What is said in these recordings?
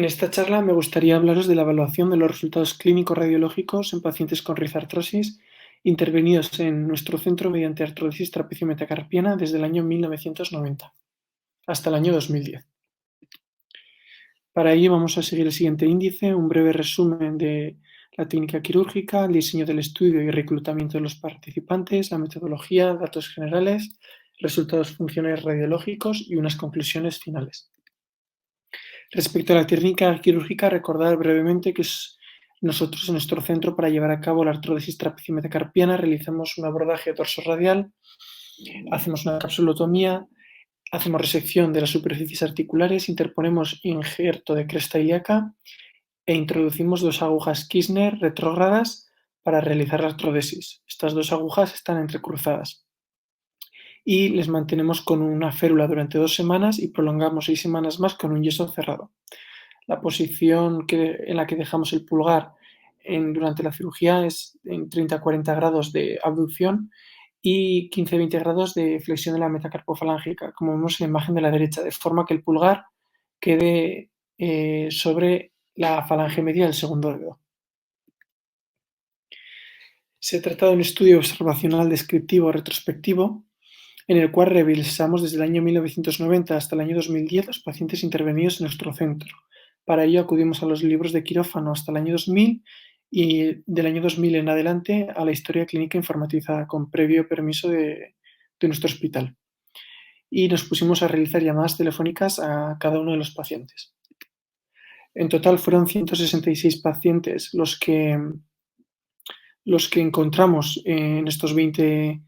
esta charla me gustaría hablaros de la evaluación de los resultados clínicos radiológicos en pacientes con rizartrosis intervenidos en nuestro centro mediante artrodesis trapecio-metacarpiana desde el año 1990 hasta el año 2010. Para ello vamos a seguir el siguiente índice, un breve resumen de la técnica quirúrgica, el diseño del estudio y reclutamiento de los participantes, la metodología, datos generales, resultados funcionales radiológicos y unas conclusiones finales. Respecto a la técnica quirúrgica, recordar brevemente que nosotros en nuestro centro, para llevar a cabo la artrodesis trapecio-metacarpiana, realizamos un abordaje dorsoradial, hacemos una capsulotomía, hacemos resección de las superficies articulares, interponemos injerto de cresta ilíaca e introducimos 2 agujas Kirchner retrógradas para realizar la artrodesis. Estas 2 agujas están entrecruzadas y les mantenemos con una férula durante 2 semanas y prolongamos 6 semanas más con un yeso cerrado. La posición en la que dejamos el pulgar durante la cirugía es en 30-40 grados de abducción y 15-20 grados de flexión de la metacarpofalángica, como vemos en la imagen de la derecha, de forma que el pulgar quede sobre la falange media del segundo dedo. Se trata de un estudio observacional descriptivo retrospectivo en el cual revisamos desde el año 1990 hasta el año 2010 los pacientes intervenidos en nuestro centro. Para ello acudimos a los libros de quirófano hasta el año 2000 y del año 2000 en adelante a la historia clínica informatizada con previo permiso de nuestro hospital. Y nos pusimos a realizar llamadas telefónicas a cada uno de los pacientes. En total fueron 166 pacientes los que encontramos en esos 20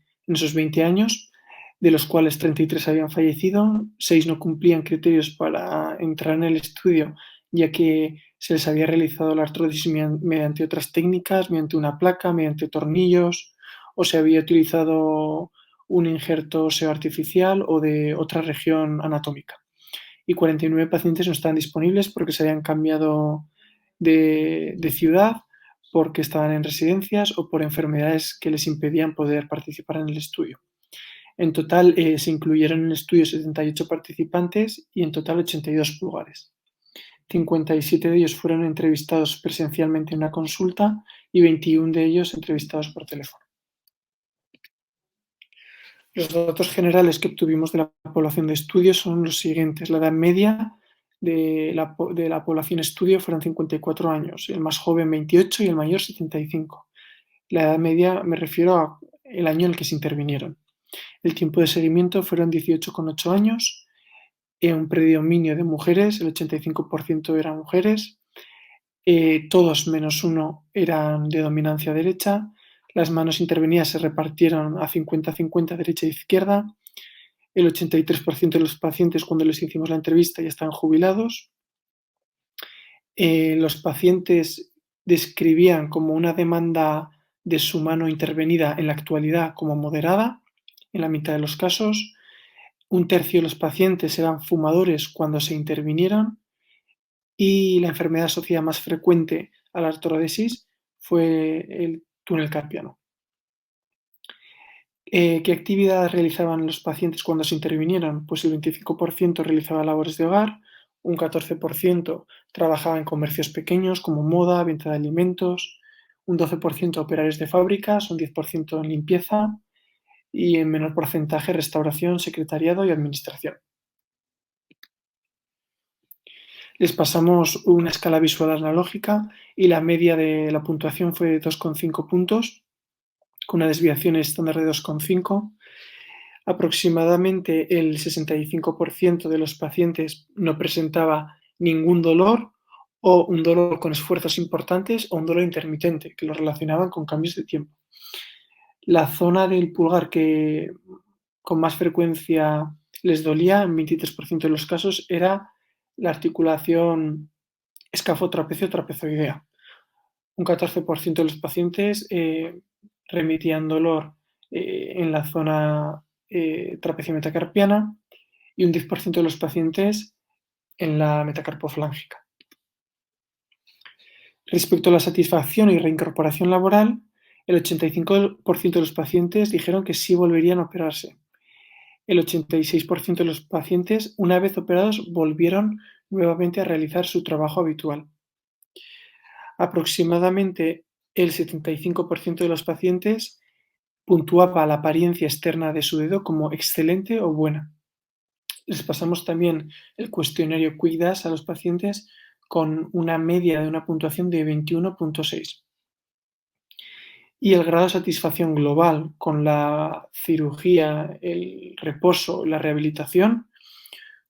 años, de los cuales 33 habían fallecido, 6 no cumplían criterios para entrar en el estudio, ya que se les había realizado la artrodesis mediante otras técnicas, mediante una placa, mediante tornillos, o se había utilizado un injerto óseo artificial o de otra región anatómica. Y 49 pacientes no estaban disponibles porque se habían cambiado de ciudad, porque estaban en residencias o por enfermedades que les impedían poder participar en el estudio. En total se incluyeron en el estudio 78 participantes y en total 82 pulgares. 57 de ellos fueron entrevistados presencialmente en una consulta y 21 de ellos entrevistados por teléfono. Los datos generales que obtuvimos de la población de estudio son los siguientes. La edad media de la población estudio fueron 54 años, el más joven 28 y el mayor 75. La edad media me refiero al año en el que se intervinieron. El tiempo de seguimiento fueron 18,8 años, un predominio de mujeres, el 85% eran mujeres, todos menos uno eran de dominancia derecha, las manos intervenidas se repartieron a 50-50 derecha e izquierda, el 83% de los pacientes cuando les hicimos la entrevista ya estaban jubilados, los pacientes describían como una demanda de su mano intervenida en la actualidad como moderada, en la mitad de los casos, un tercio de los pacientes eran fumadores cuando se intervinieron y la enfermedad asociada más frecuente a la artrodesis fue el túnel carpiano. ¿Qué actividades realizaban los pacientes cuando se intervinieron? Pues el 25% realizaba labores de hogar, un 14% trabajaba en comercios pequeños como moda, venta de alimentos, un 12% operarios de fábricas, un 10% en limpieza y en menor porcentaje restauración, secretariado y administración. Les pasamos una escala visual analógica y la media de la puntuación fue de 2,5 puntos, con una desviación estándar de 2,5. Aproximadamente el 65% de los pacientes no presentaba ningún dolor o un dolor con esfuerzos importantes o un dolor intermitente, que lo relacionaban con cambios de tiempo. La zona del pulgar que con más frecuencia les dolía, en 23% de los casos, era la articulación escafotrapecio-trapezoidea. Un 14% de los pacientes remitían dolor en la zona trapecio-metacarpiana y un 10% de los pacientes en la metacarpofalángica. Respecto a la satisfacción y reincorporación laboral, el 85% de los pacientes dijeron que sí volverían a operarse. El 86% de los pacientes, una vez operados, volvieron nuevamente a realizar su trabajo habitual. Aproximadamente el 75% de los pacientes puntuaba la apariencia externa de su dedo como excelente o buena. Les pasamos también el cuestionario QuickDAS a los pacientes con una media de una puntuación de 21,6. Y el grado de satisfacción global con la cirugía, el reposo, la rehabilitación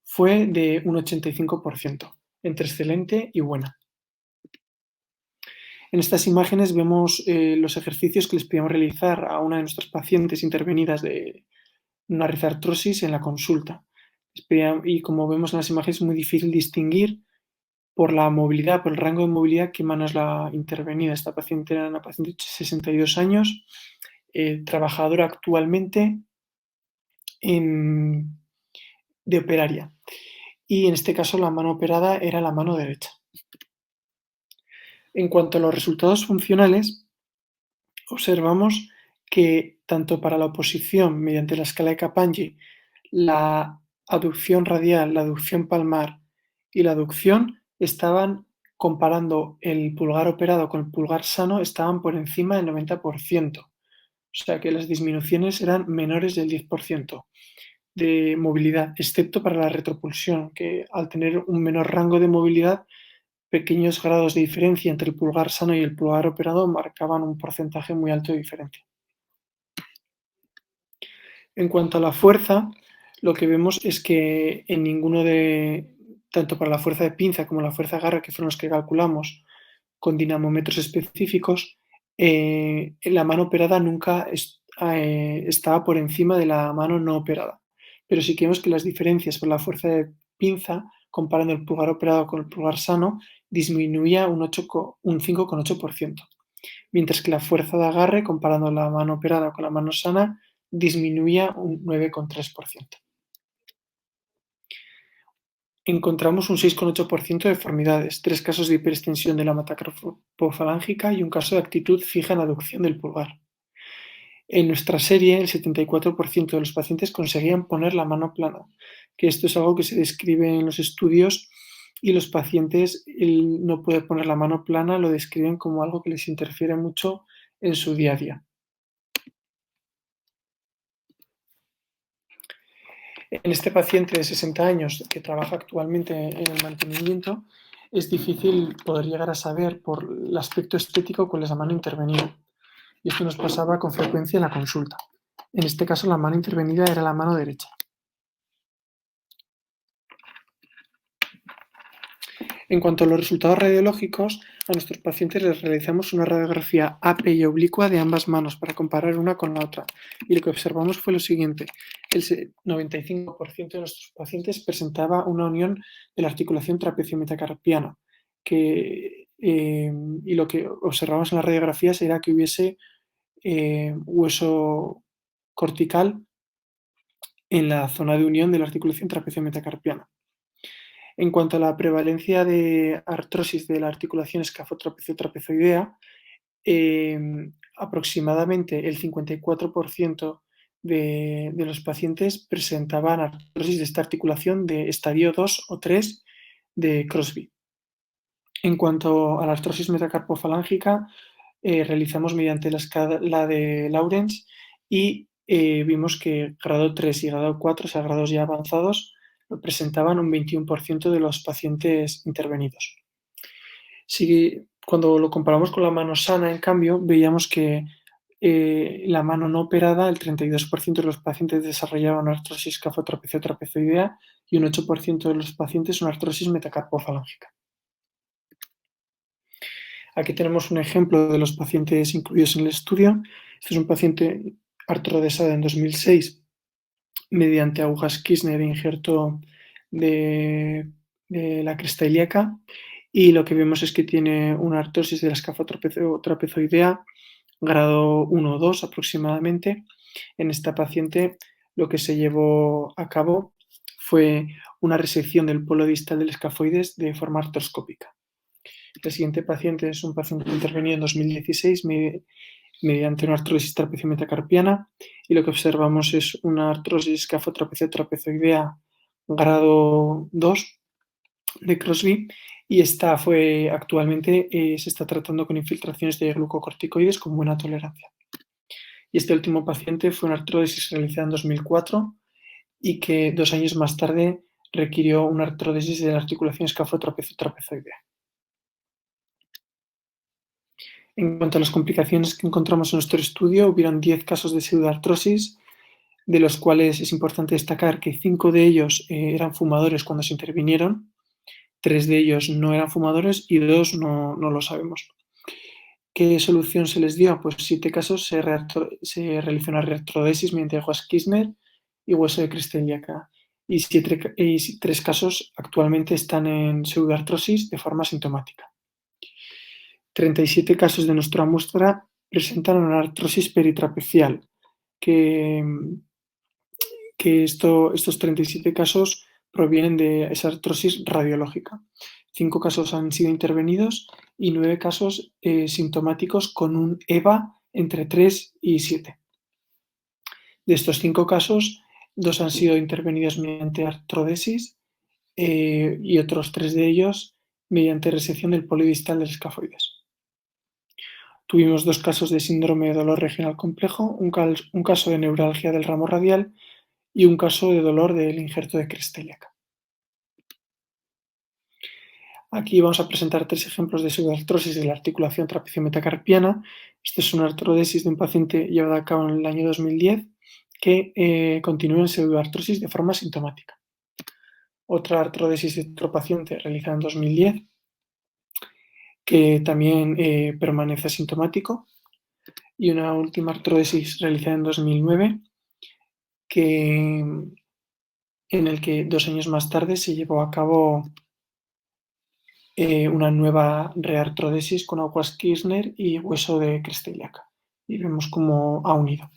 fue de un 85%, entre excelente y buena. En estas imágenes vemos los ejercicios que les pedíamos realizar a una de nuestras pacientes intervenidas de una artrosis en la consulta. Y como vemos en las imágenes es muy difícil distinguir por la movilidad, por el rango de movilidad, qué mano es la intervenida. Esta paciente era una paciente de 62 años, trabajadora actualmente de operaria. Y en este caso la mano operada era la mano derecha. En cuanto a los resultados funcionales, observamos que tanto para la oposición mediante la escala de Capagni, la aducción radial, la aducción palmar y la aducción estaban comparando el pulgar operado con el pulgar sano, estaban por encima del 90%. O sea que las disminuciones eran menores del 10% de movilidad, excepto para la retropulsión, que al tener un menor rango de movilidad, pequeños grados de diferencia entre el pulgar sano y el pulgar operado marcaban un porcentaje muy alto de diferencia. En cuanto a la fuerza, lo que vemos es que en ninguno de, tanto para la fuerza de pinza como la fuerza de agarre, que fueron los que calculamos con dinamómetros específicos, la mano operada nunca estaba por encima de la mano no operada. Pero sí que vemos que las diferencias por la fuerza de pinza, comparando el pulgar operado con el pulgar sano, disminuía un 5,8%, mientras que la fuerza de agarre, comparando la mano operada con la mano sana, disminuía un 9,3%. Encontramos un 6,8% de deformidades, 3 casos de hiperextensión de la metacarpofalángica y un caso de actitud fija en la aducción del pulgar. En nuestra serie, el 74% de los pacientes conseguían poner la mano plana, que esto es algo que se describe en los estudios y los pacientes, el no poder poner la mano plana, lo describen como algo que les interfiere mucho en su día a día. En este paciente de 60 años que trabaja actualmente en el mantenimiento, es difícil poder llegar a saber por el aspecto estético cuál es la mano intervenida. Y esto nos pasaba con frecuencia en la consulta. En este caso, la mano intervenida era la mano derecha. En cuanto a los resultados radiológicos, a nuestros pacientes les realizamos una radiografía AP y oblicua de ambas manos para comparar una con la otra. Y lo que observamos fue lo siguiente: el 95% de nuestros pacientes presentaba una unión de la articulación trapecio-metacarpiana, y lo que observamos en las radiografías era que hubiese hueso cortical en la zona de unión de la articulación trapecio-metacarpiana. En cuanto a la prevalencia de artrosis de la articulación escafotrapecio-trapezoidea, aproximadamente el 54% de los pacientes presentaban artrosis de esta articulación de estadio 2 o 3 de Crosby. En cuanto a la artrosis metacarpofalángica, realizamos mediante la escala de Lawrence y vimos que grado 3 y grado 4, o sea, grados ya avanzados, presentaban un 21% de los pacientes intervenidos. Cuando lo comparamos con la mano sana, en cambio, veíamos que la mano no operada, el 32% de los pacientes desarrollaban una artrosis escafotrapecio-trapezoidea y un 8% de los pacientes una artrosis metacarpofalángica. Aquí tenemos un ejemplo de los pacientes incluidos en el estudio. Este es un paciente artrodesado en 2006 mediante agujas Kirchner e injerto de la cresta ilíaca, y lo que vemos es que tiene una artrosis de la escafotrapezoidea grado 1 o 2 aproximadamente. En esta paciente lo que se llevó a cabo fue una resección del polo distal del escafoides de forma artroscópica. El siguiente paciente es un paciente intervenido en 2016 mediante una artrosis trapecio-metacarpiana, y lo que observamos es una artrosis escafotrapecio-trapezoidea grado 2 de Crosby y esta actualmente se está tratando con infiltraciones de glucocorticoides con buena tolerancia. Y este último paciente fue una artrodesis realizada en 2004 y que 2 años más tarde requirió una artrodesis de la articulación escafotrapezoidea. En cuanto a las complicaciones que encontramos en nuestro estudio, hubieron 10 casos de pseudoartrosis, de los cuales es importante destacar que 5 de ellos eran fumadores cuando se intervinieron, 3 de ellos no eran fumadores y 2 no lo sabemos. ¿Qué solución se les dio? Pues 7 casos se realizó una reartrodesis mediante Wachs-Kissner y hueso de cresta ilíaca. Y 3 casos actualmente están en pseudoartrosis de forma sintomática. 37 casos de nuestra muestra presentan una artrosis peritrapecial, que estos 37 casos provienen de esa artrosis radiológica. 5 casos han sido intervenidos y 9 casos sintomáticos con un EVA entre 3 y 7. De estos 5 casos, 2 han sido intervenidos mediante artrodesis y otros 3 de ellos mediante resección del polo distal del escafoides. Tuvimos 2 casos de síndrome de dolor regional complejo, un caso de neuralgia del ramo radial y un caso de dolor del injerto de cresta ilíaca. Aquí vamos a presentar 3 ejemplos de pseudoartrosis de la articulación trapecio-metacarpiana. Esta es una artrodesis de un paciente llevada a cabo en el año 2010 que continúa en pseudoartrosis de forma sintomática. Otra artrodesis de otro paciente realizada en 2010 que también permanece asintomático, y una última artrodesis realizada en 2009 en el que 2 años más tarde se llevó a cabo una nueva reartrodesis con Wachs-Kissner y hueso de cresta ilíaca. Y vemos cómo ha unido.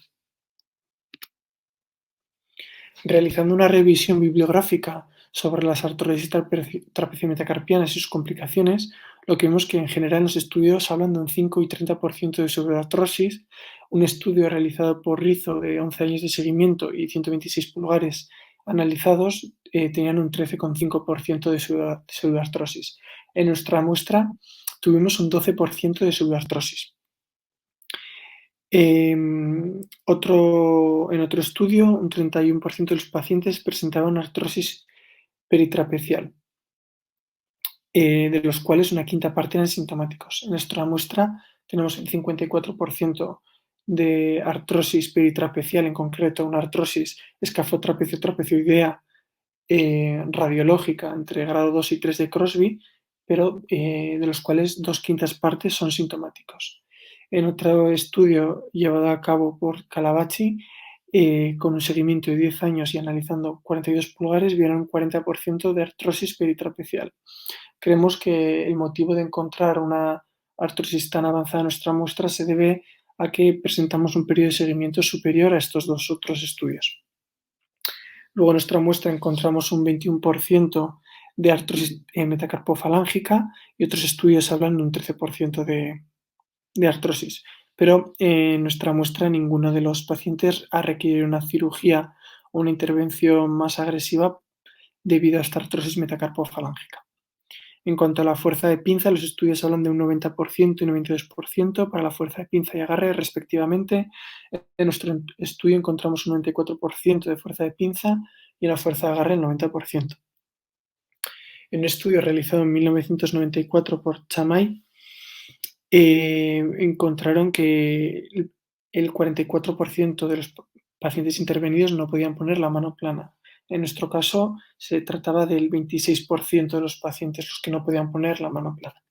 Realizando una revisión bibliográfica sobre las artrodesis trapecio-metacarpianas y sus complicaciones, lo que vemos que en general los estudios hablan de un 5 y 30% de pseudoartrosis. Un estudio realizado por Rizzo de 11 años de seguimiento y 126 pulgares analizados tenían un 13,5% de pseudoartrosis. En nuestra muestra tuvimos un 12% de pseudoartrosis. En otro estudio, un 31% de los pacientes presentaban artrosis peritrapecial, de los cuales una quinta parte eran sintomáticos. En nuestra muestra tenemos el 54% de artrosis peritrapecial, en concreto una artrosis escafotrapecio-trapezoidea radiológica entre grado 2 y 3 de Crosby, pero de los cuales 2/5 partes son sintomáticos. En otro estudio llevado a cabo por Calabacci, con un seguimiento de 10 años y analizando 42 pulgares, vieron un 40% de artrosis peritrapecial. Creemos que el motivo de encontrar una artrosis tan avanzada en nuestra muestra se debe a que presentamos un periodo de seguimiento superior a estos 2 otros estudios. Luego en nuestra muestra encontramos un 21% de artrosis metacarpofalángica y otros estudios hablan de un 13% de artrosis. Pero en nuestra muestra ninguno de los pacientes ha requerido una cirugía o una intervención más agresiva debido a esta artrosis metacarpofalángica. En cuanto a la fuerza de pinza, los estudios hablan de un 90% y un 92% para la fuerza de pinza y agarre respectivamente. En nuestro estudio encontramos un 94% de fuerza de pinza y una fuerza de agarre del 90%. En un estudio realizado en 1994 por Chamay, encontraron que el 44% de los pacientes intervenidos no podían poner la mano plana. En nuestro caso, se trataba del 26% de los pacientes los que no podían poner la mano plana.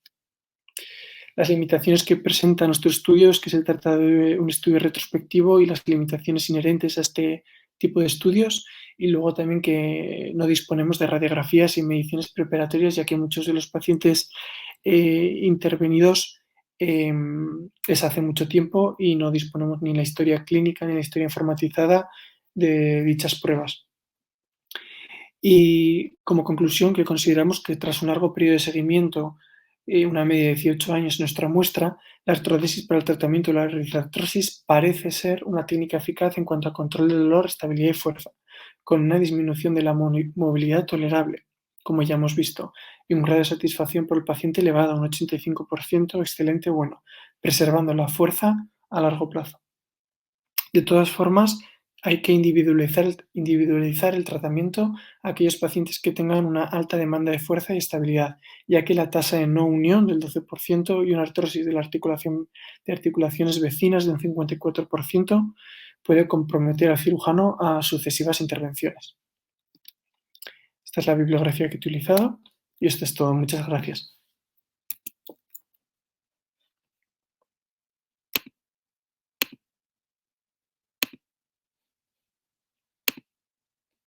Las limitaciones que presenta nuestro estudio es que se trata de un estudio retrospectivo y las limitaciones inherentes a este tipo de estudios, y luego también que no disponemos de radiografías y mediciones preparatorias, ya que muchos de los pacientes intervenidos es hace mucho tiempo y no disponemos ni la historia clínica ni la historia informatizada de dichas pruebas. Y como conclusión, que consideramos que tras un largo periodo de seguimiento, una media de 18 años en nuestra muestra, la artrodesis para el tratamiento de la eritrartrosis parece ser una técnica eficaz en cuanto a control del dolor, estabilidad y fuerza, con una disminución de la movilidad tolerable. como ya hemos visto, y un grado de satisfacción por el paciente elevado, un 85%, excelente, bueno, preservando la fuerza a largo plazo. De todas formas, hay que individualizar el tratamiento a aquellos pacientes que tengan una alta demanda de fuerza y estabilidad, ya que la tasa de no unión del 12% y una artrosis de la articulación de articulaciones vecinas de un 54% puede comprometer al cirujano a sucesivas intervenciones. Esta es la bibliografía que he utilizado y esto es todo. Muchas gracias.